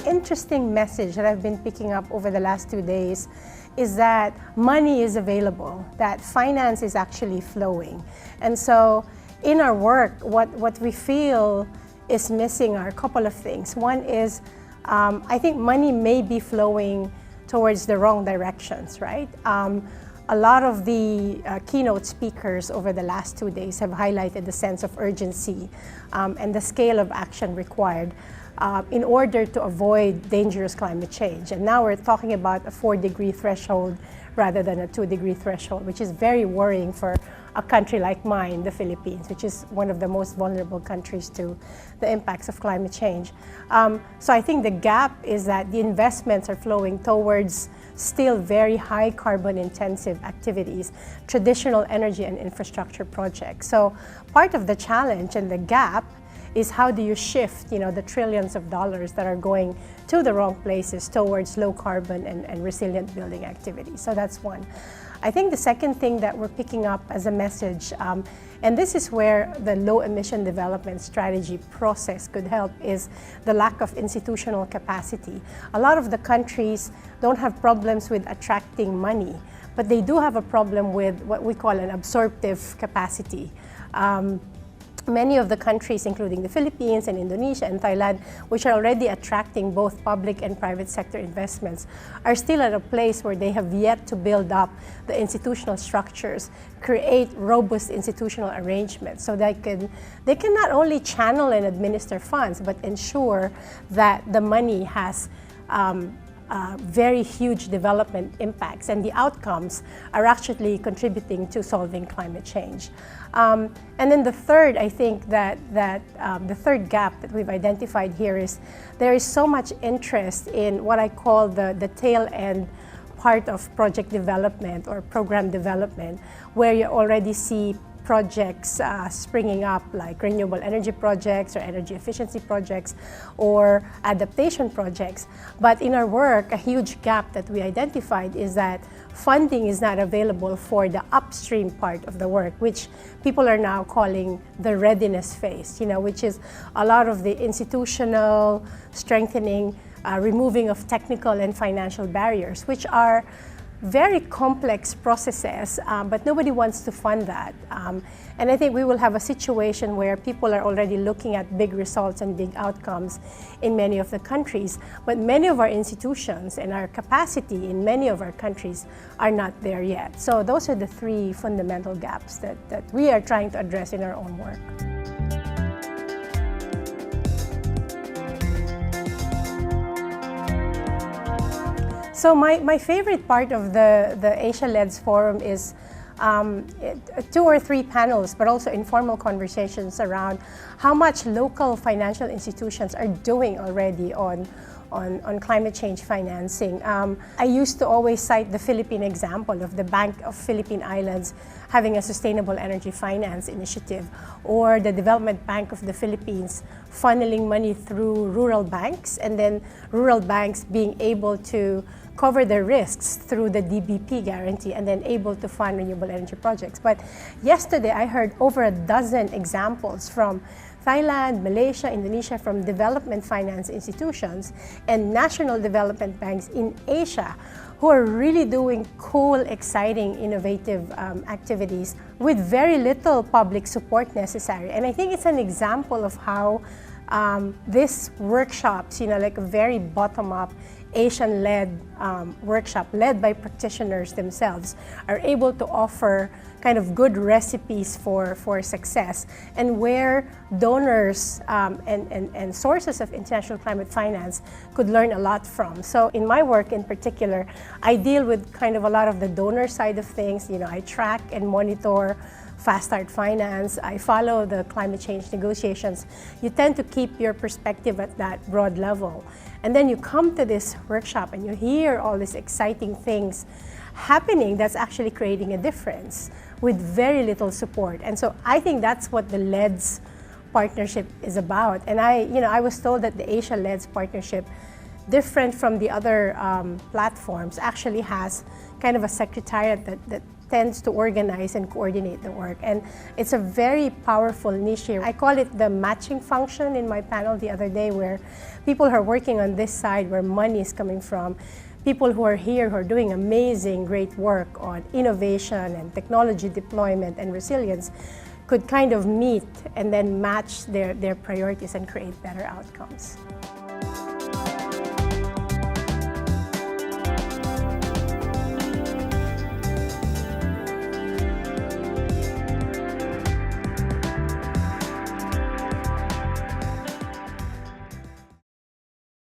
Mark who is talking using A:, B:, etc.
A: interesting message that I've been picking up over the last 2 days is that money is available, that finance is actually flowing. And so in our work, what we feel is missing are a couple of things. One is, I think money may be flowing towards the wrong directions, right? A lot of the keynote speakers over the last 2 days have highlighted the sense of urgency and the scale of action required in order to avoid dangerous climate change. And now we're talking about a 4-degree threshold rather than a 2-degree threshold, which is very worrying for a country like mine, the Philippines, which is one of the most vulnerable countries to the impacts of climate change. So I think the gap is that the investments are flowing towards still very high carbon intensive activities, traditional energy and infrastructure projects. So part of the challenge and the gap is how do you shift, the trillions of dollars that are going to the wrong places towards low carbon and resilient building activities. So that's one. I think the second thing that we're picking up as a message, and this is where the low emission development strategy process could help, is the lack of institutional capacity. A lot of the countries don't have problems with attracting money, but they do have a problem with what we call an absorptive capacity. Many of the countries, including the Philippines and Indonesia and Thailand, which are already attracting both public and private sector investments, are still at a place where they have yet to build up the institutional structures, create robust institutional arrangements so they can not only channel and administer funds, but ensure that the money has very huge development impacts and the outcomes are actually contributing to solving climate change. And then the third, I think that the third gap that we've identified here is there is so much interest in what I call the tail end part of project development or program development, where you already see projects springing up like renewable energy projects or energy efficiency projects or adaptation projects. But in our work, a huge gap that we identified is that funding is not available for the upstream part of the work, which people are now calling the readiness phase, which is a lot of the institutional strengthening, removing of technical and financial barriers, which are very complex processes, but nobody wants to fund that. And I think we will have a situation where people are already looking at big results and big outcomes in many of the countries, but many of our institutions and our capacity in many of our countries are not there yet. So those are the three fundamental gaps that we are trying to address in our own work. So my favorite part of the Asia-LEDS Forum is 2 or 3 panels, but also informal conversations around how much local financial institutions are doing already on climate change financing. I used to always cite the Philippine example of the Bank of Philippine Islands having a sustainable energy finance initiative, or the Development Bank of the Philippines funneling money through rural banks, and then rural banks being able to cover their risks through the DBP guarantee and then able to fund renewable energy projects. But yesterday I heard over a dozen examples from Thailand, Malaysia, Indonesia, from development finance institutions and national development banks in Asia who are really doing cool, exciting, innovative activities with very little public support necessary. And I think it's an example of how these workshops, like a very bottom-up Asian-led workshop led by practitioners themselves, are able to offer kind of good recipes for success, and where donors and sources of international climate finance could learn a lot from. So in my work in particular, I deal with kind of a lot of the donor side of things. I track and monitor Fast Start Finance. I follow the climate change negotiations. You tend to keep your perspective at that broad level. And then you come to this workshop and you hear all these exciting things happening that's actually creating a difference with very little support. And so I think that's what the LEDS partnership is about. And I was told that the Asia-LEDS partnership different from the other platforms, actually has kind of a secretariat that tends to organize and coordinate the work. And it's a very powerful niche here. I call it the matching function in my panel the other day, where people who are working on this side, where money is coming from, people who are here who are doing amazing, great work on innovation and technology deployment and resilience, could kind of meet and then match their priorities and create better outcomes.